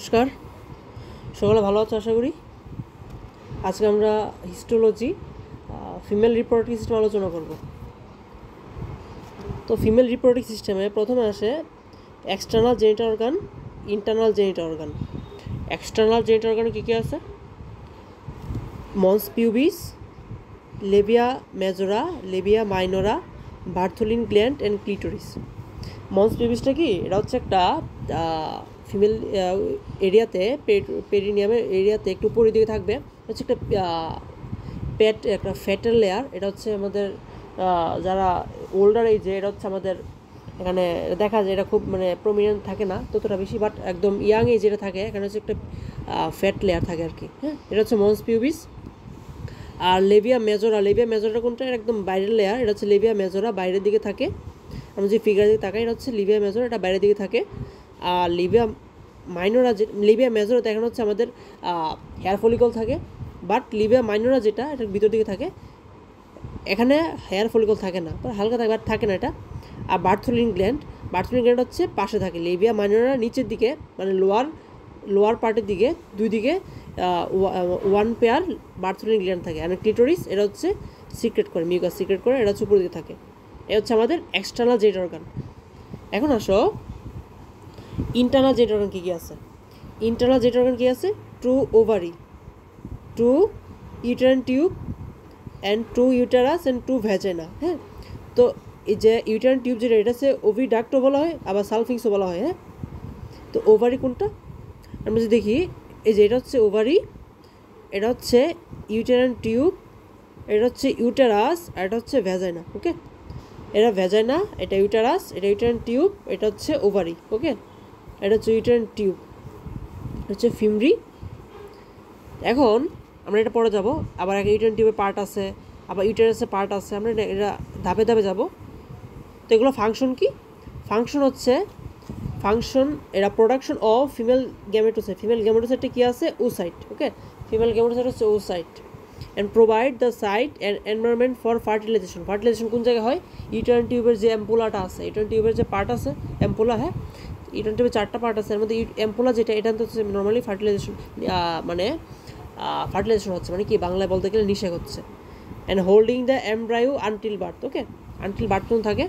নমস্কার, সকলে ভালো আছো আশা করি। আজকে আমরা হিস্টোলজি ফিমেল রিপ্রোডাক্টিভ সিস্টেম আলোচনা করব। তো ফিমেল রিপ্রোডাক্টিভ সিস্টেমে প্রথমে আসে external genital organ, internal genital organ. External genital অর্গানে কী কী আছে? Mons pubis, labia majora, labia minora, Bartholin gland and clitoris. Mons পিউবিসটা কি? এটা হচ্ছে একটা ফিমেল এরিয়াতে, পেরিনিয়ামের এরিয়াতে একটু উপরের দিকে থাকবে, হচ্ছে একটা একটা ফ্যাটের লেয়ার। এটা হচ্ছে আমাদের যারা ওল্ডার এজে, এটা হচ্ছে আমাদের এখানে দেখা যায়, এটা খুব প্রমিনেন্ট থাকে না ততটা বেশি, বাট একদম ইয়াং এজ যেটা থাকে এখানে হচ্ছে একটা ফ্যাট লেয়ার থাকে আর কি। হ্যাঁ, এটা হচ্ছে মন্স পিউবিস। আর লেবিয়া মেজোরা কোনটা? একদম বাইরের লেয়ার, এটা হচ্ছে লেবিয়া মেজোরা, বাইরের দিকে থাকে। আমরা যে ফিগার দিকে তাকাই, এটা হচ্ছে লিবিয়া মেজোরা, এটা বাইরের দিকে থাকে। আর লিবিয়া মাইনোরা, লিবিয়া মেজোরা এখন হচ্ছে আমাদের হেয়ার ফলিকল থাকে, বাট লিবিয়া মাইনোরা যেটা, এটা ভিতর দিকে থাকে, এখানে হেয়ার ফলিকল থাকে না, হালকা থাকে, বাট থাকে না এটা। আর বার্থোলিন গ্ল্যান্ড হচ্ছে পাশে থাকে। লিবিয়া মাইনোরা নিচের দিকে, লোয়ার পার্টের দিকে, দুই দিকে ওয়ান পেয়ার বার্থোলিন গ্ল্যান্ড থাকে। আর ক্লিটোরিস, এটা হচ্ছে সিক্রেট করে, মিউকাস সিক্রেট করে, এটা হচ্ছে উপর দিকে থাকে। এ হচ্ছে আমাদের এক্সটার্নাল জেনিটাল অর্গান। এখন আসো ইন্টারনাল জেনিটাল অর্গান কী কী আছে? ইন্টারনাল জেনিটাল অর্গান কী আছে? 2 ovary, 2 uterine tube and 2 uterus and 2 vagina. হ্যাঁ, তো এই যে ইউটেরাইন টিউব যেটা, এটা হচ্ছে ওভিডাক্টও বলা হয়, আবার সালফিংসও বলা হয়। হ্যাঁ, তো ওভারি কোনটা? আমরা যদি দেখি, এই যে এটা হচ্ছে ওভারি, এটা হচ্ছে ইউটেরাইন টিউব, এটা হচ্ছে ইউটেরাস, আর এটা হচ্ছে ভ্যাজাইনা। ওকে, এটা ভ্যাজাইনা, এটা ইউটেরাস, এটা ইউটেরাইন টিউব, এটা হচ্ছে ওভারি। ওকে, এটা হচ্ছে ইউটেরাইন টিউব, এটা হচ্ছে ফিমরি। এখন আমরা এটা পরে যাব, আবার একটা ইউটেরাইন টিউবের পার্ট আছে, আবার ইউটেরাসের পার্ট আছে, আমরা এটা ধাপে ধাপে যাব। তো এগুলো ফাংশন কি? ফাংশন এরা production of female gametocyte. Female গ্যামেটোসাইটে কী আছে? ওসাইট। ওকে, ফিমেল গ্যামেটোসাইট হচ্ছে oocyte. And provide the site and environment for fertilization. Fertilization কোন জায়গায় হয়? ইউটেরাইন টিউবের যে অ্যাম্পুলাটা আছে, ইউটেরাইন টিউবের যে পার্ট আছে, অ্যাম্পুলা। হ্যাঁ, ইউটেরাইন টিউবের 4টা পার্ট আছে, এর মধ্যে অ্যাম্পুলা যেটা, এটা হচ্ছে নর্মালি ফার্টিলাইজেশন, ফার্টিলাইজেশন হচ্ছে, কি বাংলায় বলতে গেলে নিষেক হচ্ছে। And holding the embryo until birth. Okay, until birth পর্যন্ত থাকে।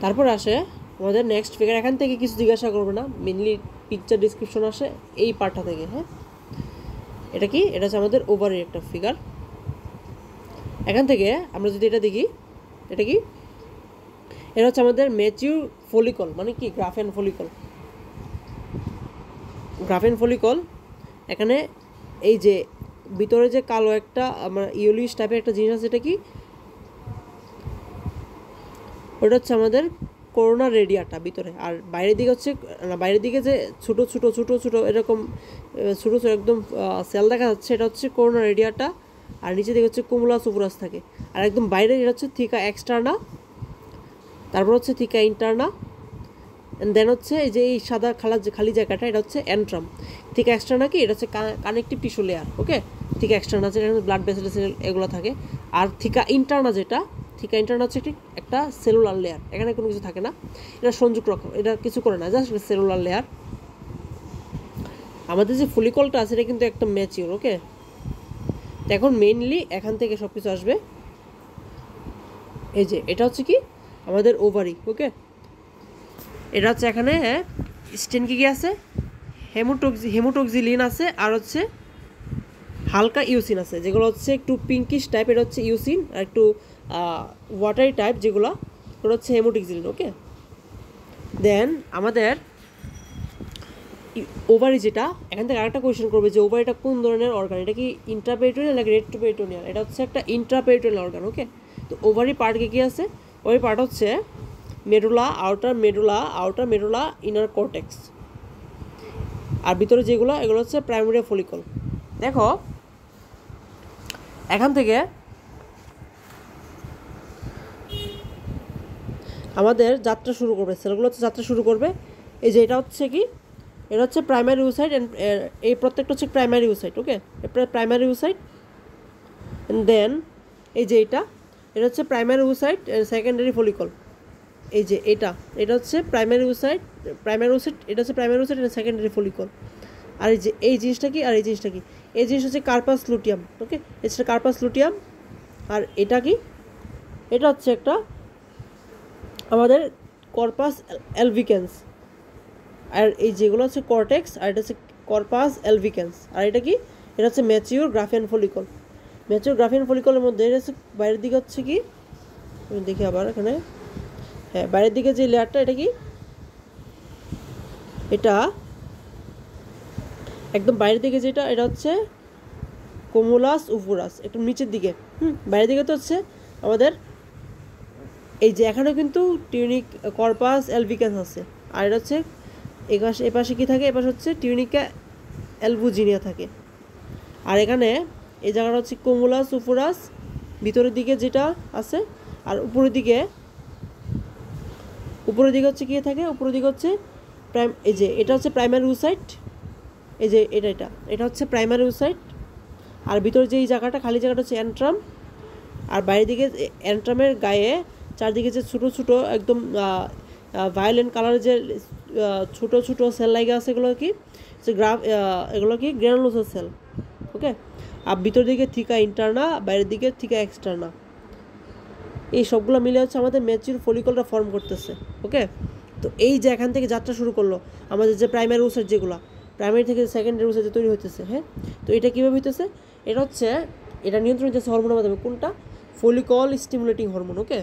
তারপর আসে আমাদের নেক্সট ফিগার। এখান থেকে কিছু জিজ্ঞাসা করবে না, মেনলি পিকচার ডিসক্রিপশন আসে এই পার্টটা থেকে। হ্যাঁ, এটা কি? এটা হচ্ছে আমাদের ওভারের একটা ফিগার। এখান থেকে আমরা যদি এটা দেখি, এটা কি? এটা হচ্ছে আমাদের ম্যাচিউর ফলিকল, কি গ্রাফেন ফলিকল। এখানে এই যে ভিতরে যে কালো একটা ইয়েলোইশ টাইপের একটা জিনিস আছে, এটা কি? ওটা হচ্ছে আমাদের করোনা রেডিয়াটা ভিতরে। আর বাইরের দিকে হচ্ছে, বাইরের দিকে যে ছোটো এরকম ছোটো একদম সেল দেখা যাচ্ছে, এটা হচ্ছে করোনা রেডিয়াটা। আর নিচে দিকে হচ্ছে কুমুলাস উপুরাস থাকে। আর একদম বাইরে এটা হচ্ছে থিকা এক্সটার্না, তারপর হচ্ছে থিকা ইন্টারনা, অ্যান্ড দেন হচ্ছে এই যে এই সাদা খালি জায়গাটা, এটা হচ্ছে অ্যান্ট্রাম। থিকা এক্সটার্না কি? এটা হচ্ছে কানেকটিভ টিস্যু লেয়ার। ওকে, থিকা এক্সটার্না যেটা ব্লাড ভেসেল এগুলো থাকে। আর থিকা ইন্টারনা হচ্ছে একটা সেলুলার লেয়ার, এখানে কোনো কিছু থাকে না, এটা সংযুক্ত রকম, এটা কিছু করে না, জাস্ট সেলুলার লেয়ার। আমাদের যে ফলিকলটা আছে, এটা কিন্তু একটা ম্যাচিওর। ওকে, তো এখন মেইনলি এখান থেকে সব কিছু আসবে। এই যে এটা হচ্ছে কি? আমাদের ওভারি। ওকে, এটা হচ্ছে এখানে স্টেন কি আছে? হেমোটক্সিলিন আছে, আর হচ্ছে হালকা ইউসিন আছে, যেগুলো হচ্ছে একটু পিঙ্কিশ টাইপ, এটা হচ্ছে ইউসিন। আর একটু ওয়াটারি টাইপ যেগুলো, ওটা হচ্ছে হেমোটক্সিলিন। ওকে, দেন আমাদের ওভারি যেটা, এখান থেকে আরেকটা কোয়েশ্চেন করবে যে ওভারিটা কোন ধরনের অর্গান? এটা কি ইন্ট্রাপেরিটোনিয়াল নাকি রেট্রোপেরিটোনিয়াল? এটা হচ্ছে একটা ইন্ট্রাপেরিটোনিয়াল অর্গান। ওকে, তো ওভারি পার্ট কি আছে? ওভারি পার্ট হচ্ছে medulla, outer medulla, inner cortex. আর ভিতরে যেগুলো, এগুলো হচ্ছে প্রাইমারি ফলিকল। দেখো এখান থেকে আমাদের যাত্রা শুরু করবে, সেলগুলো হচ্ছে যাত্রা শুরু করবে। এই যে এটা হচ্ছে কি? এটা হচ্ছে প্রাইমারি ওসাইট, অ্যান্ড এই প্রত্যেকটা হচ্ছে primary oocyte. Okay, primary oocyte. And then এই যে এটা হচ্ছে প্রাইমারি ওসাইট, সেকেন্ডারি ফলিকল। এই যে এটা হচ্ছে প্রাইমারি ওসাইট, এটা হচ্ছে প্রাইমারি ওসাইট, এটা সেকেন্ডারি ফলিকল। আর এই যে এই জিনিসটা কি, আর এই জিনিসটা কি, এই জিনিস হচ্ছে কার্পাস লুটিয়াম। ওকে, এটা কার্পাস লুটিয়াম। আর এটা কি, এটা হচ্ছে একটা আমাদের কর্পাস অ্যালভিকেন্স। আর এই যেগুলো হচ্ছে কর্টেক্স, আর এটা হচ্ছে কর্পাস অ্যালভিকেন্স। আর এটা কি, এটা হচ্ছে mature Graafian follicle. Mature Graafian ফলিকলের মধ্যে এটা হচ্ছে বাইরের দিকে হচ্ছে কি, আমি দেখি আবার এখানে, হ্যাঁ বাইরের দিকে যে লেয়ারটা, এটা কি, এটা একদম বাইরের দিকে যেটা, এটা হচ্ছে কোমুলাস উফুরাস, একটু নিচের দিকে। বাইরের দিকে তো হচ্ছে আমাদের এই যে এখানেও কিন্তু টিউনিক কর্পাস অ্যালভিকেন্স আছে। আর এটা হচ্ছে এপাশে কি থাকে, এপাশে হচ্ছে টিউনিকা অ্যালবুজিনিয়া থাকে। আর এখানে এই জায়গাটা হচ্ছে কোমুলাস উফুরাস ভিতরের দিকে যেটা আছে। আর উপরের দিকে হচ্ছে কি থাকে, উপরের দিকে হচ্ছে এই যে এটা হচ্ছে প্রাইমারি ওসাইট, এই যে এটা হচ্ছে প্রাইমারি ওসাইট। আর ভিতরে যে এই জায়গাটা খালি জায়গাটা হচ্ছে অ্যান্ট্রাম। আর বাইরের দিকে অ্যান্ট্রামের গায়ে চারদিকে যে ছোটো ছোটো একদম ভায়োলেন্ট কালারের যে ছোটো ছোটো সেল লাইগা আছে, এগুলো কি এগুলো কি গ্রানুলোসাস সেল। ওকে, আর ভিতর দিকে থিকা ইন্টারনা, বাইরের দিকে থিকা এক্সটার্না, এই সবগুলো মিলে হচ্ছে আমাদের ম্যাচিউর ফলিকলটা ফর্ম করতেছে। ওকে, তো এই যে এখান থেকে যাত্রা শুরু করলো আমাদের যে প্রাইমারি ওসাইট, যেগুলো প্রাইমারি থেকে সেকেন্ডারি ওসাইট যে তৈরি হইতেছে। হ্যাঁ, তো এটা কীভাবে হইতেছে, এটা নিয়ন্ত্রণ হইতেছে হরমোনের মাধ্যমে। কোনটা, ফলিকল স্টিমুলেটিং হরমোন। ওকে,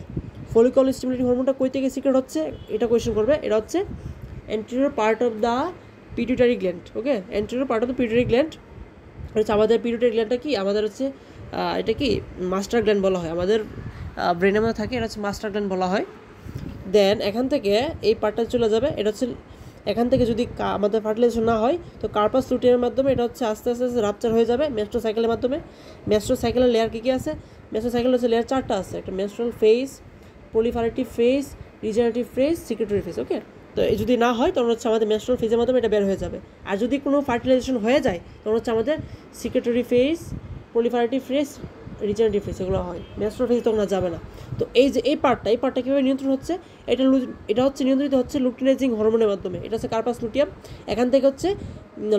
ফলিকল স্টিমুলেটিং হরমোনটা কই থেকে সিক্রেট হচ্ছে, এটা কোয়েশ্চেন করবে। এটা হচ্ছে anterior part of the pituitary gland. Okay, anterior part of the pituitary gland হচ্ছে আমাদের পিটুইটারি গ্ল্যান্ডটা কি আমাদের হচ্ছে এটা কি মাস্টার গ্ল্যান্ড বলা হয়, আমাদের ব্রেনের মধ্যে থাকে, এটা হচ্ছে মাস্টার গ্ল্যান্ড বলা হয়। দেন এখান থেকে এই পার্টটা চলে যাবে, এটা হচ্ছে এখান থেকে যদি আমাদের ফার্টিলাইজেশন না হয় তো কার্পাস লুটিয়ামের মাধ্যমে এটা হচ্ছে আস্তে আস্তে আস্তে রাপচার হয়ে যাবে মেস্ট্রোসাইকেলের মাধ্যমে। মেস্ট্রোসাইকেলের লেয়ার কী কী আছে, মেস্ট্রোসাইকেল হচ্ছে লেয়ার 4টা আছে, একটা menstrual phase, proliferative phase, regenerative phase, secretory phase. Okay, তো এই যদি না হয় তখন হচ্ছে আমাদের মেস্ট্রাল ফেজের মাধ্যমে এটা বের হয়ে যাবে। আর যদি কোনো ফার্টিলাইজেশন হয়ে যায় তখন হচ্ছে আমাদের secretory phase, proliferative phase, regenerative phase এগুলো হয়, মেস্ট্রাল ফেজ তখন আর যাবে না। তো এই যে এই পার্টটা কীভাবে নিয়ন্ত্রণ হচ্ছে, এটা হচ্ছে নিয়ন্ত্রিত হচ্ছে লুটিনাইজিং হরমোনের মাধ্যমে। এটা হচ্ছে কার্পাস লুটিয়াম, এখান থেকে হচ্ছে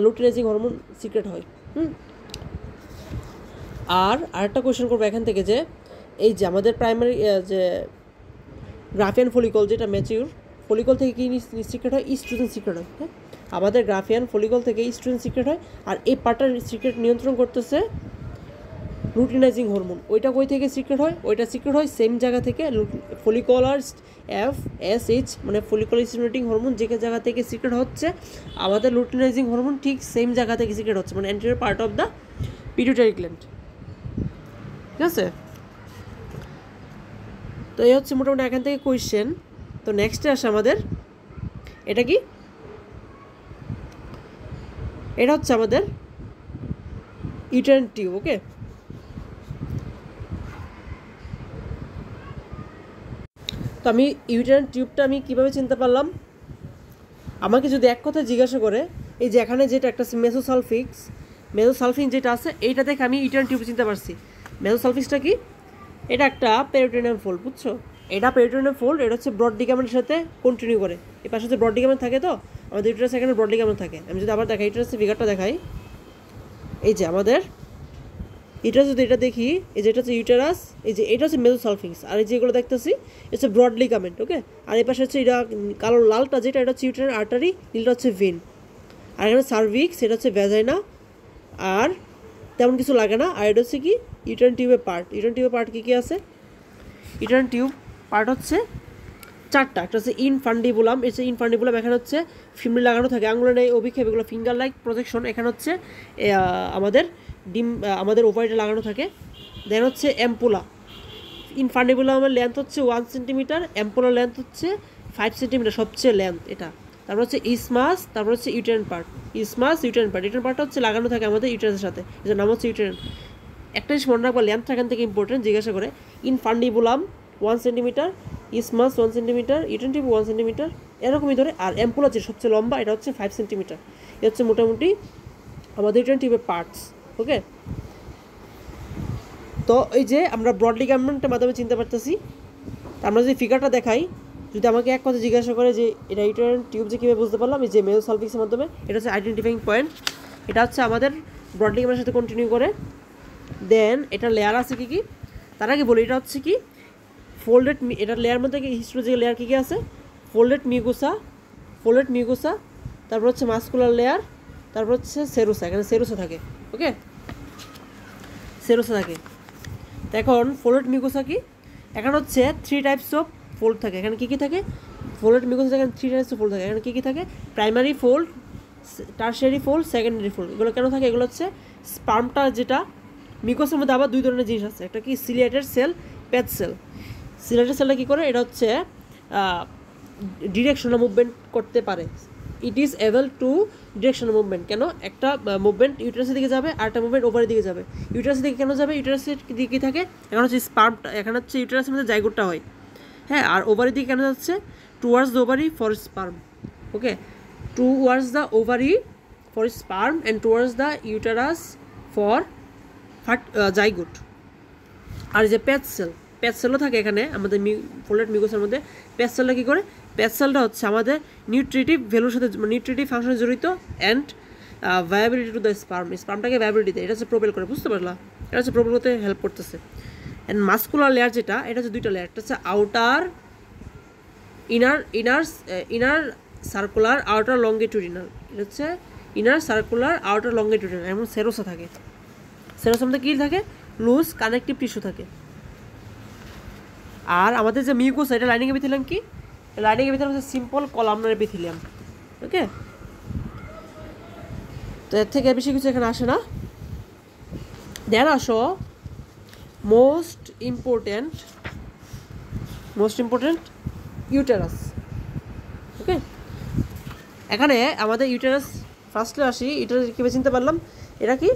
লুটিনাইজিং হরমোন সিক্রেট হয়। আর আরেকটা কোয়েশ্চেন করবো এখান থেকে, যে এই যে আমাদের প্রাইমারি যে গ্রাফিয়ান ফলিকল, যেটা ম্যাচিউর ফলিকল থেকে কী সিক্রেট হয়, ইস্ট্রোজেন সিক্রেট হয়। হ্যাঁ, আমাদের গ্রাফিয়ান ফলিকল থেকে ইস্ট্রোজেন সিক্রেট হয়। আর এই পার্টটার সিক্রেট নিয়ন্ত্রণ করতেছে লুটিনাইজিং হরমোন। ওইটা কই থেকে সিক্রেট হয়, ওইটা সিক্রেট হয় সেম জায়গা থেকে, ফলিকুলার FSH মানে ফলিকুলার স্টিমুলেটিং হরমোন যে জায়গা থেকে সিক্রেট হচ্ছে, আমাদের লুটিনাইজিং হরমোন ঠিক সেম জায়গা থেকে সিক্রেট হচ্ছে, মানে anterior part of the pituitary gland. ঠিক আছে, তো এই হচ্ছে মোটামুটি এখান থেকে কোয়েশ্চেন। তো নেক্সটে আসে আমাদের এটা কি, এটা হচ্ছে আমাদের ইউটেরাইন টিউব। ওকে, তো আমি ইউটেরাইন টিউবটা আমি কীভাবে চিনতে পারলাম, আমাকে যদি এক কথা জিজ্ঞাসা করে, এই যে এখানে যেটা একটা মেসোসালফিন যেটা আছে, এইটা দেখে আমি ইউটেরাইন টিউব চিনতে পারছি। মেসোসালফিক্সটা কি, এটা একটা পেরিটোনিয়াম ফোল্ড, বুঝছো, এটা পেরিটোনিয়াম ফোল্ড, এটা হচ্ছে ব্রড লিগামেন্টের সাথে কন্টিনিউ করে। এর পাশে হচ্ছে ব্রড লিগামেন্ট থাকে, তো আমাদের ইউটেরাস এখানে ব্রড লিগামেন্ট থাকে। আমি যদি আবার দেখাই ইউটেরাসের ফিগারটা দেখাই, এই যে আমাদের ইউটেরাস যদি এটা দেখি, এই যে এটা হচ্ছে ইউটেরাস, এই যে এটা হচ্ছে মেসোসালফিক্স, আর এই যেগুলো দেখতেছি এটা হচ্ছে ব্রড লিগামেন্ট। ওকে, আর এই পাশে হচ্ছে এটা কালো লালটা যেটা, এটা হচ্ছে ইউটেরাইন আর্টারি, নীলটা হচ্ছে ভেন। আর এখানে সার্ভিক্স, এটা হচ্ছে ভ্যাজাইনা, আর তেমন কিছু লাগে না। আর এটা হচ্ছে কি ইউটেরাইন টিউবের পার্ট। ইউটেরাইন টিউবের পার্ট কী কী আছে, ইউটেরাইন টিউব পার্ট হচ্ছে 4টা। একটা হচ্ছে ইনফান্ডিবুলাম, এটা ইনফান্ডিবুলাম, এখানে হচ্ছে ফিমরি লাগানো থাকে, আঙুলে নেই অভিক্ষেপ, এগুলো ফিঙ্গার লাইক প্রজেকশন। এখানে হচ্ছে আমাদের ওভারিটা লাগানো থাকে। দেন হচ্ছে অ্যাম্পুলা, ইনফান্ডিবুলামের লেন্থ হচ্ছে 1 সেন্টিমিটার, অ্যাম্পুলার লেন্থ হচ্ছে 5 সেন্টিমিটার, সবচেয়ে লেন্থ এটা। তারপর হচ্ছে ইসমাস, তারপর হচ্ছে ইউটেরাইন পার্ট, ইউটেরাইন পার্টটা হচ্ছে লাগানো থাকে আমাদের ইউটেরাসের সাথে, এটার নাম হচ্ছে ইউটেরাইন। একটা জিনিস মনে রাখবা, লেন্থটা এখান থেকে ইম্পর্টেন্ট, জিজ্ঞাসা করে। Infundibulum 1 centimetre, isthmus 1 centimetre, uterine tube 1 centimetre, এরকমই ধরে। আর অ্যাম্পুলা যে সবচেয়ে লম্বা, এটা হচ্ছে 5 সেন্টিমিটার। এ হচ্ছে মোটামুটি আমাদের ইউটেরাইন টিউবের পার্টস। ওকে, তো এই যে আমরা ব্রড লিগামেন্টের মাধ্যমে চিনতে পারতেছি। আমরা যদি ফিগারটা দেখাই, যদি আমাকে এক কথা জিজ্ঞাসা করে যে এটা ইউটেরাইন টিউব যে কীভাবে বুঝতে পারলাম, এই যে মেসোসালভিক্সের মাধ্যমে, এটা হচ্ছে আইডেন্টিফাইং পয়েন্ট। এটা হচ্ছে আমাদের ব্রডলি ক্যামেরার সাথে কন্টিনিউ করে। দেন এটা লেয়ার আছে কী কী, তার আগে বলি এটা হচ্ছে কি ফোল্ডেড, এটা লেয়ার মধ্যে কি হিস্টোলজিক্যাল লেয়ার কী কী আছে, ফোল্ডেড মিউকোসা, তারপর হচ্ছে মাস্কুলার লেয়ার, তারপর হচ্ছে সেরোসা, এখানে সেরোসা থাকে, ওকে, সেরোসা থাকে। তো এখন ফোল্ডেড মিউকোসা কি, এখানে হচ্ছে 3 টাইপস অফ ফোল্ড থাকে। এখানে কী কী থাকে, ফোল্ডেড মিউকোসা এখানে 3 টাইপস অফ ফোল্ড থাকে। এখানে কী কী থাকে, primary fold, tertiary fold, secondary fold. এগুলো কেন থাকে, এগুলো হচ্ছে স্পার্মটা যেটা মিউকোসের মধ্যে আবার 2 ধরনের জিনিস আছে, একটা কি সিলিয়েটেড সেল, প্যাচ সেল। সিলিয়েটেড সেলটা কী করে, এটা হচ্ছে ডিরেকশনাল মুভমেন্ট করতে পারে, it is able to directional movement. কেন, একটা মুভমেন্ট ইউটেরাসের দিকে যাবে আর একটা মুভমেন্ট ওভারের দিকে যাবে। ইউটেরাসের দিকে কেন যাবে, ইউটেরাসের দিকে কী থাকে, এখন হচ্ছে স্পার্মটা, এখানে হচ্ছে ইউটেরাসের মধ্যে জাইগোটটা হয়, হ্যাঁ, আর ওভারের দিকে কেন যাচ্ছে, towards the ovary for sperm, okay, towards the ovary for sperm and towards the uterus for zygote. আর যে প্যাচ সেলও থাকে এখানে আমাদের ফোল্ডেড মিউকোসার মধ্যে। প্যাচ সেলটা কী করে, প্যাচ সেলটা হচ্ছে আমাদের নিউট্রিটিভ ভ্যালুর সাথে, নিউট্রিটিভ ফাংশনে জড়িত অ্যান্ড ভায়াবিলিটি টু দ্য স্পার্মটাকে ভায়াবিলিটি দেয়, এটা হচ্ছে প্রোপেল করে, বুঝতে পারলাম, এটা হচ্ছে প্রোপেল করতে হেল্প করতেছে। অ্যান্ড মাস্কুলার লেয়ার যেটা, এটা হচ্ছে 2টা লেয়ার, একটা হচ্ছে outer inner circular, outer longitudinal, এটা হচ্ছে ইনার সার্কুলার, আউটার লঙ্গিটিউডিনাল। এমন সেরোসা থাকে, সেরোসার মধ্যে কী থাকে, লুজ কানেকটিভ টিস্যু থাকে। আর আমাদের যে মিউকোসা, এটা লাইনিং এপিথেলিয়াম কি, লাইনিং এপিথেলিয়াম হচ্ছে সিম্পল কলামনার এপিথেলিয়াম, ওকে। তো এর থেকে বেশি কিছু এখানে আসে না। দেন আসো মোস্ট ইম্পর্টেন্ট ইউটেরাস, ওকে। এখানে আমাদের ইউটেরাস ফার্স্টে আসি, ইউটেরাস কীভাবে চিনতে পারলাম, এটা কি,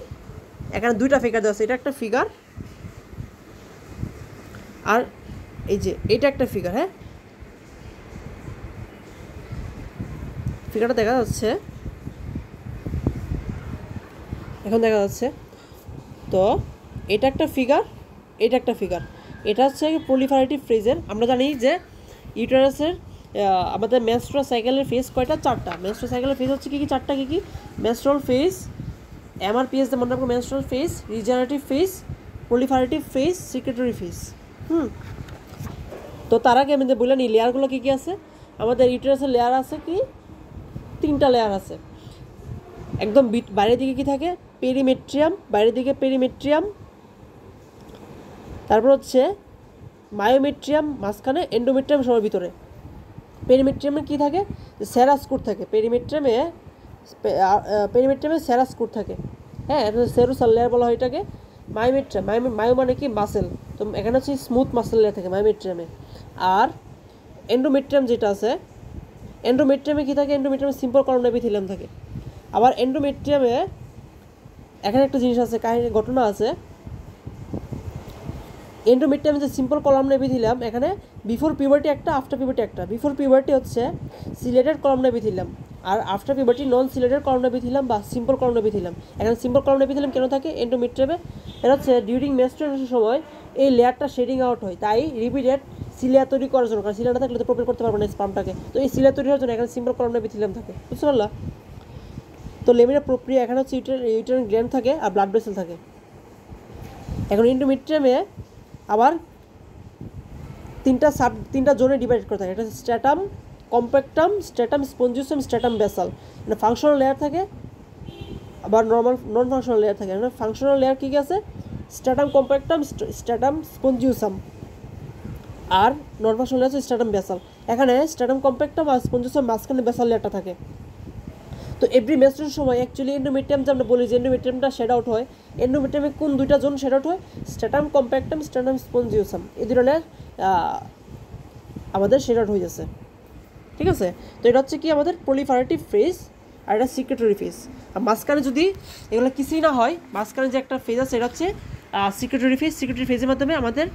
এখানে 2টা ফিগার দেওয়া আছে, এটা একটা ফিগার আর এই যে এটা একটা ফিগার, হ্যাঁ, ফিগারটা দেখা যাচ্ছে, এখন দেখা যাচ্ছে। তো এটা একটা ফিগার, এটা একটা ফিগার, এটা হচ্ছে প্রলিফারেটিভ ফেজের। আমরা জানি যে ইউটেরাসের আমাদের মেনস্ট্রুয়াল সাইকেলের ফেজ কয়টা, 4টা। মেনস্ট্রুয়াল সাইকেলের ফেজ হচ্ছে কী কী, 4টা কী কী, মেনস্ট্রুয়াল ফেজ, MRPS দিয়ে মনে রাখবো, menstrual phase, regenerative phase, proliferative phase, secretory phase. তো তার আগে আমি বললাম এই লেয়ারগুলো কী কী আছে, আমাদের ইউটেরাসের লেয়ার আছে কি, 3টা লেয়ার আছে। একদম বাইরের দিকে কী থাকে, পেরিমেট্রিয়াম, বাইরের দিকে পেরিমেট্রিয়াম, তারপর হচ্ছে মায়োমেট্রিয়াম মাঝখানে, এন্ডোমেট্রিয়াম সবার ভিতরে। পেরিমেট্রিয়ামে কী থাকে, সেরাস্কুট থাকে, পেরিমেট্রিয়ামে সেরাস্কুট থাকে, হ্যাঁ, এটা সেরোসাল লেয়ার বলা হয় এটাকে। মায়োমেট্রিয়াম, মায়ো মানে কি, মাসেল, তো এখানে হচ্ছে স্মুথ মাসেল লেয়ার থাকে মায়োমেট্রিয়ামে। আর এন্ডোমেট্রিয়াম যেটা আছে, এন্ডোমেট্রিয়ামে কী থাকে, এন্ডোমেট্রিয়ামে সিম্পল কলামনার এপিথেলিয়াম থাকে। আবার এন্ডোমেট্রিয়ামে এখানে একটা জিনিস আছে, কাহিনী ঘটনা আছে, এন্ডোমেট্রিয়ামে যে সিম্পল কলামনার এপিথেলিয়াম, এখানে বিফোর পিউবার্টি একটা, আফটার পিউবার্টি একটা। বিফোর পিউবার্টি হচ্ছে সিলেটেড কলামনার এপিথেলিয়াম, আর আফটার পিউবার্টি নন সিলেটেড কলামনার এপিথেলিয়াম বা সিম্পল কলামনার এপিথেলিয়াম। এখানে সিম্পল কলামনার এপিথেলিয়াম কেন থাকে এন্ডোমেট্রিয়ামে, এটা হচ্ছে ডিউরিং মেনস্ট্রুয়েশনের সময় এই লেয়ারটা শেডিং আউট হয়, তাই রিপিটেড সিলিয়া তৈরি করার জন্য, কারণ সিলিয়া না থাকলে তো প্রোপেল করতে পারবে না স্পার্মটাকে, তো এই সিলিয়া তৈরি হওয়ার জন্য এখানে সিম্পল কলামনার এপিথেলিয়াম থাকে, বুঝতে পারলা। তো লেমিনা প্রোপ্রিয়া, এখানে হচ্ছে ইউটেরাইন গ্ল্যান্ড থাকে আর ব্লাড ভেসেল থাকে। এখন এন্ডোমেট্রিয়ামে আবার 3টা জোনে ডিভাইড করা থাকে, এটা হচ্ছে stratum compactum, stratum স্পঞ্জিয়াসম, stratum basal. এটা ফাংশনাল লেয়ার থাকে, আবার নন ফাংশনাল লেয়ার থাকে। মানে ফাংশনাল লেয়ার কী কী আছে, স্ট্র্যাটাম কম্প্যাক্টাম, স্ট্র্যাটাম স্পঞ্জিয়াসম, আর নন ফাংশনাল লেয়ার আছে স্ট্র্যাটাম বেসাল। এখানে স্ট্র্যাটাম কম্প্যাক্টাম আর স্পঞ্জিয়াসম মাঝখানে বেসাল লেয়ারটা থাকে। তো এভরি মেনস্ট্রুয়েশনের সময় অ্যাকচুয়ালি এন্ডোমেট্রিয়াম যে আমরা বলি যে এন্ডোমেট্রিয়ামটা শেড আউট হয়, এন্ডোমেট্রিয়ামে কোন 2টা জোন শেড আউট হয়, স্ট্র্যাটাম কম্প্যাক্টাম, স্ট্র্যাটাম স্পঞ্জিয়াসম, এই 2টা লেয়ার আমাদের শেড আউট হয়ে যাচ্ছে, ঠিক আছে। তো এটা হচ্ছে কি আমাদের প্রলিফারেটিভ ফেজ, আর এটা সিক্রেটরি ফেজ। আর মাঝখানে যদি এগুলো কিছুই না হয়, মাঝখানে যে একটা ফেজ আছে এটা হচ্ছে সিক্রেটরি ফেজ। সিক্রেটরি ফেজের মাধ্যমে আমাদের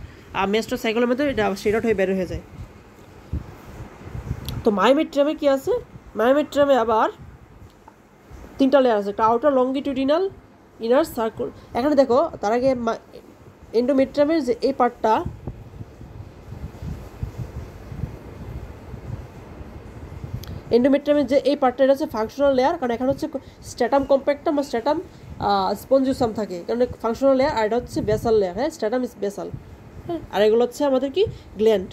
মেনস্ট্রুয়াল সাইকেলের মধ্যে এটা শেড আউট হয়ে বের হয়ে যায়। তো মায়োমেট্রিয়ামে কী আছে, মায়োমেট্রিয়ামে আবার 3টা লেয়ার আছে, একটা আউটার লঙ্গিটিউডিনাল, ইনার সার্কুল। এখানে দেখো তার আগে এন্ডোমেট্রিয়ামের যে এই পার্টটা, এন্ডোমেট্রিয়ামের যে এই পার্টটা, এটা হচ্ছে ফাংশনাল লেয়ার, কারণ এখানে হচ্ছে স্ট্যাটাম কম্প্যাক্টাম বা স্ট্যাটাম স্পঞ্জিওসাম থাকে, কারণ ফাংশনাল লেয়ার, আর এটা হচ্ছে বেসাল লেয়ার। হ্যাঁ, স্ট্যাটাম ইজ বেসাল। হ্যাঁ, আর এগুলো হচ্ছে আমাদের কি গ্ল্যান্ড।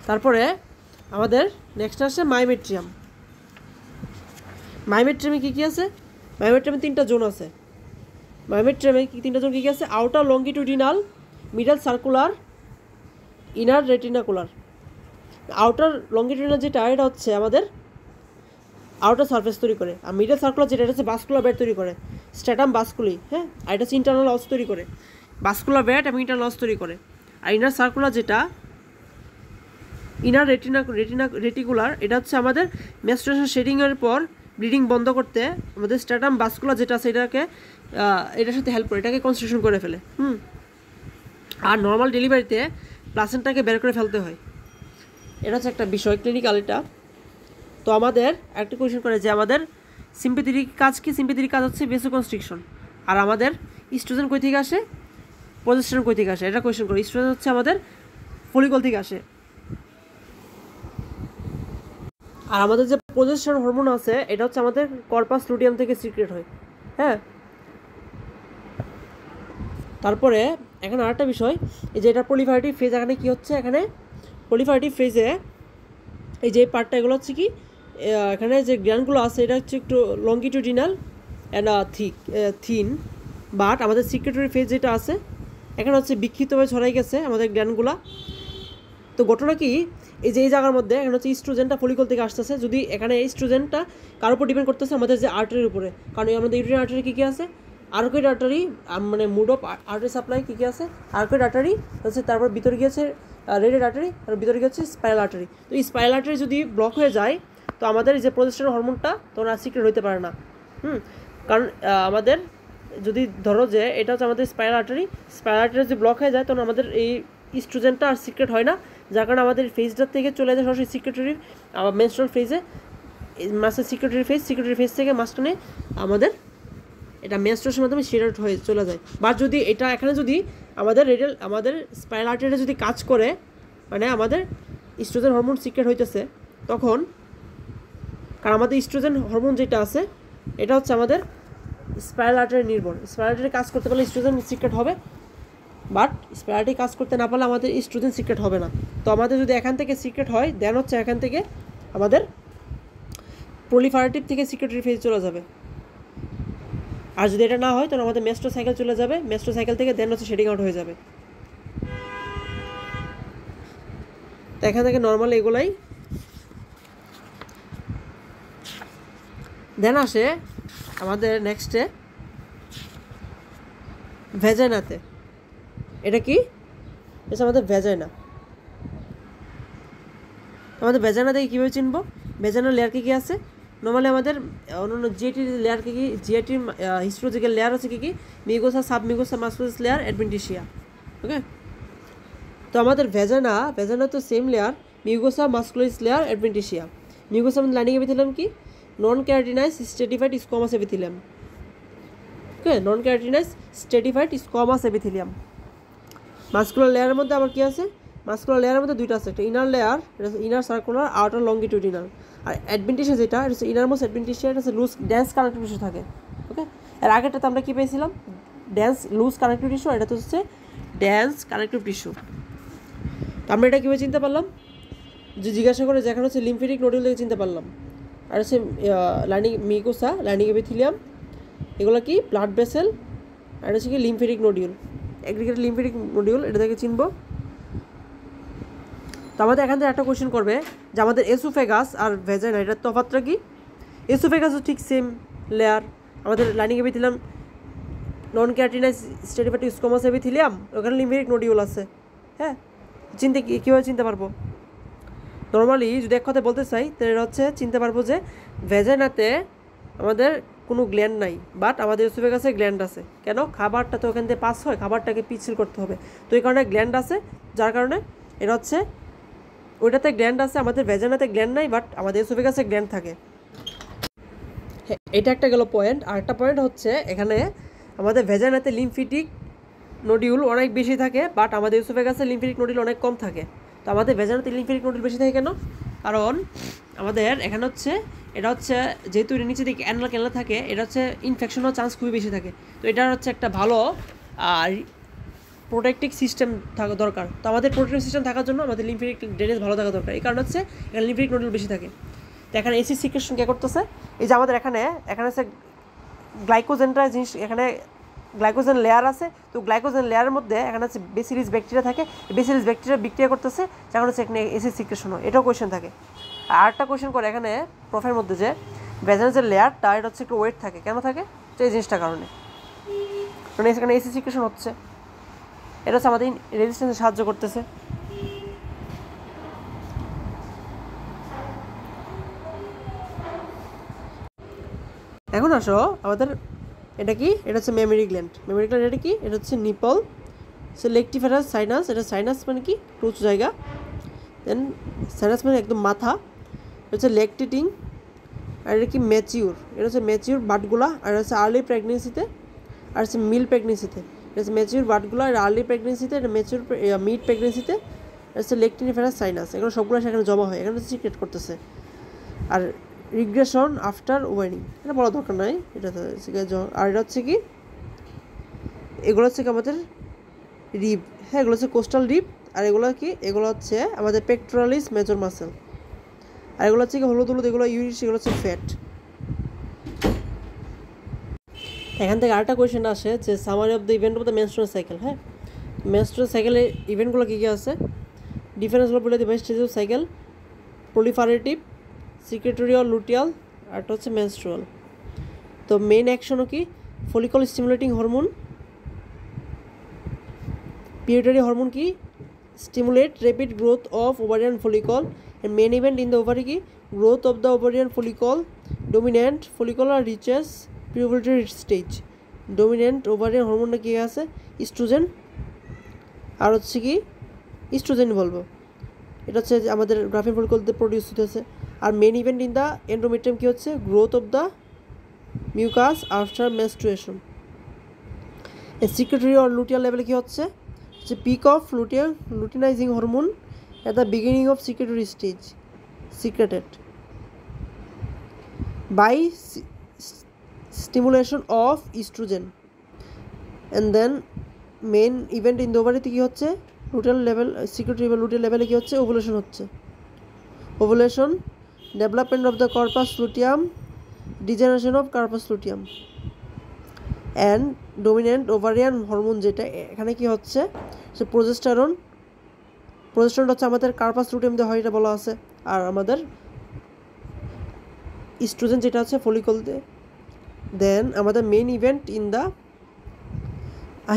তারপরে আমাদের নেক্সট আসছে মাইমেট্রিয়াম। মাইমেট্রিয়ামে কী কী আছে? মাইমেট্রিয়ামে 3টা জোন আছে। মাইমেট্রিয়ামে কি 3টা জোন কী কী আছে? Outer longitudinal, middle circular, inner retinacular. Outer longitudinal যেটা, এটা হচ্ছে আমাদের আউটার সারফেস তৈরি করে, আর মিডল সার্কুলার যেটা, এটা হচ্ছে বাস্কুলার ব্যাট তৈরি করে, স্ট্যাটাম বাস্কুলি। হ্যাঁ, আর এটা হচ্ছে ইন্টারনাল অস তৈরি করে, বাস্কুলার ব্যাট এবং ইন্টারনাল অস তৈরি করে। আর ইনার সার্কুলার যেটা, ইনার রেটিকুলার, এটা হচ্ছে আমাদের মেনস্ট্রুয়েশন শেডিংয়ের পর ব্লিডিং বন্ধ করতে আমাদের স্ট্যাটাম বাস্কুলার যেটা আছে এটার সাথে হেল্প করে, এটাকে কনস্ট্রাকশন করে ফেলে। আর নর্মাল ডেলিভারিতে প্লাসেন্টাকে বের করে ফেলতে হয়। এটা হচ্ছে একটা বিষয় ক্লিনিক্যাল। এটা তো আমাদের একটা কোয়েশ্চেন করে যে আমাদের সিম্পেথেটিক কাজ কি? সিম্পেথেটিক কাজ হচ্ছে ভেসোকনস্ট্রিকশন। আর আমাদের ইস্ট্রোজেন কই থেকে আসে? প্রজেস্টেরন কই থেকে আসে? এটা কোয়েশ্চেন করে। ইস্ট্রোজেন হচ্ছে আমাদের ফলিকল থেকে আসে। আর আমাদের যে প্রজেস্টেরন হরমোন আছে, এটা হচ্ছে আমাদের কর্পাস লুটিয়াম থেকে সিক্রেট হয়। হ্যাঁ, তারপরে এখানে আরেকটা বিষয়, এই যে এটা প্রলিফারেটিভ ফেজ। এখানে কি হচ্ছে? এখানে প্রলিফারেটিভ ফেজে এই যে পার্টটা, এগুলো হচ্ছে কি, এখানে যে গ্ল্যান্ডগুলো আছে, এটা হচ্ছে একটু লঙ্গিটিউডিনাল অ্যান্ড থিন। বাট আমাদের সিক্রেটরি ফেজ যেটা আছে, এখানে হচ্ছে বিক্ষিপ্তভাবে ছড়াই গেছে আমাদের গ্ল্যান্ডগুলো। তো ঘটনা কি, এই যে এই জায়গার মধ্যে এখানে হচ্ছে ইস্ট্রোজেনটা ফলিকল থেকে আসতেছে। যদি এখানে ইস্ট্রোজেনটা কার উপর ডিপেন্ড করতেছে? আমাদের যে আর্টারির উপরে। কারণ আমাদের ইউরিনারি আর্টারি কী কী আছে? আর্কয়েড আর্টারি, মানে মুড অফ আর্টারি সাপ্লাই কী কী আছে? আর্কয়েড আর্টারি হচ্ছে, তারপর ভিতরে গিয়েছে রেডিয়েট আর্টারি, আর ভিতরে গিয়ে হচ্ছে স্পাইরাল আর্টারি। তো এই স্পাইরাল আর্টারি যদি ব্লক হয়ে যায়, তো আমাদের যে প্রজেস্টেরন হরমোনটা তখন আর সিক্রেট হইতে পারে না। কারণ আমাদের যদি ধরো যে এটা হচ্ছে আমাদের স্পাইরাল আর্টারি যদি ব্লক হয়ে যায়, তখন আমাদের এই ইস্ট্রোজেনটা আর সিক্রেট হয় না, যার কারণে আমাদের ফেজটার থেকে চলে যায় সরাসরি সিক্রেটরির মেনস্ট্রুয়াল ফেজে। মাসের সিক্রেটরি ফেজ থেকে মাঝখানে আমাদের এটা মেনস্ট্রুয়েশনের মাধ্যমে শেড আউট হয়ে চলে যায়। বা যদি এটা এখানে যদি আমাদের স্পাইরাল আর্টারিটা যদি কাজ করে, মানে আমাদের ইস্ট্রোজেন হরমোন সিক্রেট হইতেছে, তখন কারণ আমাদের ইস্ট্রোজেন হরমোন যেটা আছে, এটা হচ্ছে আমাদের স্পাইরাল আর্টারি নির্ভর। স্পাইরাল আর্টারি কাজ করতে পারলে ইস্ট্রোজেন সিক্রেট হবে, বাট স্পাইরাল আর্টারি কাজ করতে না পারলে আমাদের ইস্ট্রোজেন সিক্রেট হবে না। তো আমাদের যদি এখান থেকে সিক্রেট হয়, দেন হচ্ছে এখান থেকে আমাদের প্রলিফারেটিভ থেকে সিক্রেটরি ফেজ চলে যাবে। আর যদি এটা না হয়, তাহলে আমাদের মেস্টো সাইকেল চলে যাবে, মেস্টো সাইকেল থেকে দেন হচ্ছে শেডিং আউট হয়ে যাবে। তো এখান থেকে নর্মালি এগুলাই। দেন আসে আমাদের নেক্সটে ভেজাইনাতে। এটা কি? এটা আমাদের ভেজাইনা। আমাদের ভেজাইনা থেকে কীভাবে চিনবো? ভেজাইনার লেয়ার কী কী আছে? নর্মালি আমাদের অন্যান্য জিআইটির লেয়ার কী কী? জিআইটির হিস্টোলজিক্যাল লেয়ার আছে কী কী? Mucosa, submucosa, musculus layer, adventitia. Okay, তো আমাদের ভেজাইনা তো same layer, mucosa, musculus layer, adventitia. Mucosa আমাদের লাইনিং এপিথেলিয়াম কি? Non keratinize stratified squamous epithelium. Okay, non keratinize stratified squamous epithelium. Muscular লেয়ারের মধ্যে আবার কি আছে? মাস্কুলার লেয়ারের মধ্যে দুইটা আছে, একটা ইনার লেয়ার, এটা হচ্ছে ইনার সার্কুলার, আউটার লঙ্গিটিউডিনাল। আর অ্যাডভেন্টিসিয়া যেটা, এটা হচ্ছে ইনারমোস্ট অ্যাডভেন্টিসিয়া, এটা হচ্ছে লুজ ডেন্স কানেক্টিভ টিস্যু থাকে। ওকে, এর আগেরটাতে আমরা কী পেয়েছিলাম? লুজ কানেক্টিভ টিস্যু, এটা তো হচ্ছে ডেন্স কানেক্টিভ টিস্যু। তো আমরা এটা কীভাবে চিনতে পারলাম? যে জিজ্ঞাসা করে যে এখানে হচ্ছে লিম্ফেটিক নোডুল থেকে চিনতে পারলাম। আর হচ্ছে লাইনিং মিউকোসা, লাইনিং এপিথেলিয়াম, এগুলো কি ব্লাড ভেসেল, আর হচ্ছে কি lymphatic nodule, aggregated lymphatic nodule, এটা থেকে চিনবো। তো আমাদের এখান থেকে একটা কোয়েশ্চেন করবে যে আমাদের এসোফেগাস আর ভেজাইনা, এটার তফাৎটা কি? এসোফেগাসও ঠিক সেম লেয়ার, আমাদের লাইনিং এপিথেলিয়াম নন ক্যারাটিনাইজ স্ট্রেটিফাইড স্কোমাস এপিথেলিয়াম, ওখানে লিম্ফেটিক নোডিউল আছে। হ্যাঁ, কীভাবে চিনতে পারবো? নর্মালি যদি এক কথায় বলতে চাই, তাহলে এটা হচ্ছে চিনতে পারবো যে ভেজাইনাতে আমাদের কোনো গ্ল্যান্ড নাই, বাট আমাদের এসোফেগাসে গ্ল্যান্ড আছে। কেন? খাবারটা তো ওখান থেকে পাস হয়, খাবারটাকে পিচ্ছিল করতে হবে, তো এই কারণে গ্ল্যান্ড আছে, যার কারণে এটা হচ্ছে ওইটাতে গ্ল্যান্ড আছে, আমাদের ভেজাইনাতে গ্ল্যান্ড নাই, বাট আমাদের এসোফেগাসে গ্ল্যান্ড থাকে। হ্যাঁ, এটা একটা গেল পয়েন্ট। আর একটা পয়েন্ট হচ্ছে এখানে আমাদের ভেজাইনাতে লিম্ফেটিক নোডিউল অনেক বেশি থাকে, বাট আমাদের এসোফেগাসে লিম্ফেটিক নোডিউল অনেক কম থাকে। তো আমাদের ভেজানোতে লিম্ফেটিক নোডুল বেশি থাকে কেন? কারণ আমাদের এখানে হচ্ছে এটা হচ্ছে যেহেতু এর নিচে দিকে অ্যানাল ক্যানাল থাকে, এটা হচ্ছে ইনফেকশন হওয়ার চান্স খুবই বেশি থাকে। তো এটার হচ্ছে একটা ভালো প্রোটেক্টিভ সিস্টেম থাকা দরকার। তো আমাদের প্রোটেক্টিভ সিস্টেম থাকার জন্য আমাদের লিম্ফেটিক ড্রেনেজ ভালো থাকা দরকার। এই কারণ হচ্ছে এখানে লিম্ফেটিক নোডুল বেশি থাকে। তো এখানে এসিড সিক্রেশন কে করতেছে? এই যে আমাদের এখানে হচ্ছে গ্লাইকোজেনটা জিনিস, এখানে গ্লাইকোজেন লেয়ার আছে। তো গ্লাইকোজেন লেয়ারের মধ্যে এখানে হচ্ছে বেসিলিস ব্যাকটেরিয়া থাকে। বেসিলিস ব্যাকটেরিয়া বিক্রিয়া করতেছে, যখন হচ্ছে এখানে এসিড সিক্রেশন হয়। এটাও কোয়েশ্চেন থাকে। আর একটা কোয়েশ্চেন করে এখানে প্রফের মধ্যে যে ভেজানের যে লেয়ারটা এটা হচ্ছে একটু ওয়েট থাকে। কেন থাকে? তো এই জিনিসটার কারণে, মানে এখানে এসিড সিক্রেশন হচ্ছে। এটা হচ্ছে আমাদের রেজিস্ট্যান্সে সাহায্য করতেছে। এখন আসো আমাদের এটা কি? এটা হচ্ছে মেমরি গ্ল্যান্ড। মেমরি গ্ল্যান্ড এটা কি? এটা হচ্ছে নিপল সেলেক্টিফারাস সাইনাস। এটা সাইনাস মানে কি? উঁচু জায়গা। দেন সাইনাস মানে একদম মাথা। এটা হচ্ছে ল্যাকটেটিং। আর এটা কি? ম্যাচিউর। এটা হচ্ছে ম্যাচিউর বাটগুলা। আর হচ্ছে আর্লি প্রেগনেন্সিতে, আর হচ্ছে মিল প্রেগনেন্সিতে। এটা হচ্ছে ম্যাচিউর বাটগুলো, আর আর্লি প্রেগনেন্সিতে, এটা ম্যাচিউর মিড প্রেগনেন্সিতে। এটা হচ্ছে লেকটিনিফারাস সাইনাস। এগুলো সবগুলো সেখানে জমা হয়, এখানে সিক্রেট করতেছে। আর রিগ্রেশন আফটার ওয়েনিং, এটা বলা দরকার নাই। এটা আর এটা হচ্ছে কি? এগুলো হচ্ছে কি আমাদের রিব। হ্যাঁ, এগুলো হচ্ছে কোস্টাল রিব। আর এগুলো কি? এগুলো হচ্ছে আমাদের পেক্টোরালিস মেজর মাসেল। আর এগুলো হচ্ছে কি? হলুদ হলুদ, এগুলো ইউরিস, এগুলো হচ্ছে ফ্যাট। এখান থেকে আরেকটা কোয়েশ্চেন আসে যে summary of the event of the menstrual cycle. হ্যাঁ, মেনস্ট্রুয়াল সাইকেলের ইভেন্টগুলো কী কী আছে? ডিফারেন্সগুলো বলে দিই। Stage of cycle, proliferative, secretorial, luteal, আরটা হচ্ছে মেনস্ট্রুয়াল। তো মেইন অ্যাকশনও কি? Follicle stimulating hormone, pituitary hormone কি? Stimulate rapid growth of ovarian follicle. And main event in the ovary কি? Growth of the ovarian follicle. Dominant follicular reaches pubertary stage. Dominant ovarian হরমোনটা কী আছে? Oestrogen. আর হচ্ছে কি? Oestrogen বলবো। এটা হচ্ছে আমাদের গ্রাফিন ফলিকলতে প্রডিউস হতেছে। আর main event in the endometrium কী হচ্ছে? Growth of the mucus after menstruation. Secretory or luteal লেভেলে কী হচ্ছে? Peak of luteinizing hormone at the beginning of secretory stage, secreted by stimulation of estrogen. And then main event in the ovary কি হচ্ছে? luteal level, secretory luteal level কি হচ্ছে? ovulation হচ্ছে। ovulation, development of the corpus luteum, degeneration of corpus luteum, and dominant ovarian hormone যেটা এখানে কি হচ্ছে? সে progesterone. Progesterone হচ্ছে আমাদের কার্পাস লুটিয়াম দিয়ে হয়, এটা বলা আছে। আর আমাদের ইস্ট্রোজেন যেটা হচ্ছে ফলিকল দিয়ে। দেন আমাদের মেইন ইভেন্ট ইন দ্য,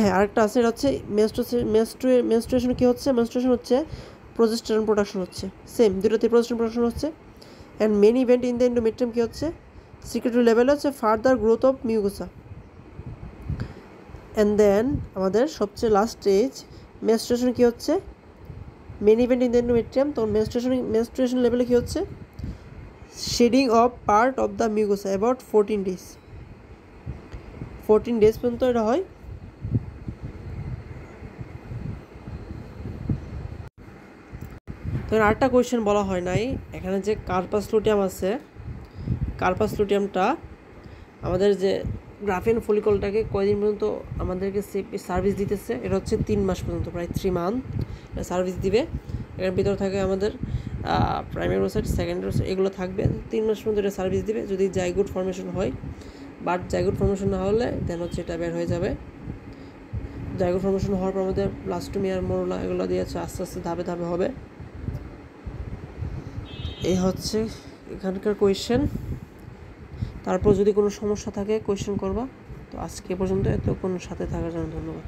হ্যাঁ আরেকটা আছে, এটা হচ্ছে মেনস্ট্রুয়েশন কী হচ্ছে? মেনস্ট্রুয়েশন হচ্ছে প্রোজেস্টেরন প্রোডাকশন হচ্ছে। সেম দুটোতে প্রোজেস্টেরন প্রোডাকশন হচ্ছে। And main event in the endometrium কী হচ্ছে? সিক্রেটরি লেভেল হচ্ছে further growth of mucosa. And then আমাদের সবচেয়ে লাস্ট স্টেজ মেনস্ট্রুয়েশন কী হচ্ছে? Main event in the endometrium. তখন মেনস্ট্রুয়েশন লেভেলে কী হচ্ছে? Shedding of part of the mucosa about 14 days। 14 days পর্যন্ত এটা হয়। তখন আরেকটা কোয়েশ্চেন বলা হয় নাই এখানে, যে কার্পাস লুটিয়াম আছে, কার্পাস লুটিয়ামটা আমাদের যে গ্রাফিন ফলিকলটাকে কয়দিন পর্যন্ত আমাদেরকে সার্ভিস দিতেছে? এটা হচ্ছে 3 মাস পর্যন্ত, প্রায় 3 month সার্ভিস দিবে। এর ভিতরে থাকে আমাদের প্রাইমারি ওসাইট, সেকেন্ডারি ওসাইট, এগুলো থাকবে। 3 মাস পর্যন্ত এটা সার্ভিস দিবে যদি জাইগোট ফর্মেশন হয়। বাট জাইগোট ফর্মেশন না হলে দেন হচ্ছে এটা বের হয়ে যাবে। জাইগোট ফর্মেশন হওয়ার পর আমাদের ব্লাস্টোমিয়ার, মোরোলা এগুলো দিয়ে আস্তে আস্তে ধাপে ধাপে হবে। এই হচ্ছে এখানকার কোয়েশ্চেন। তারপর যদি কোনো সমস্যা থাকে কোয়েশ্চেন করবা। তো আজকে পর্যন্ত এতক্ষণ সাথে থাকার জন্য ধন্যবাদ।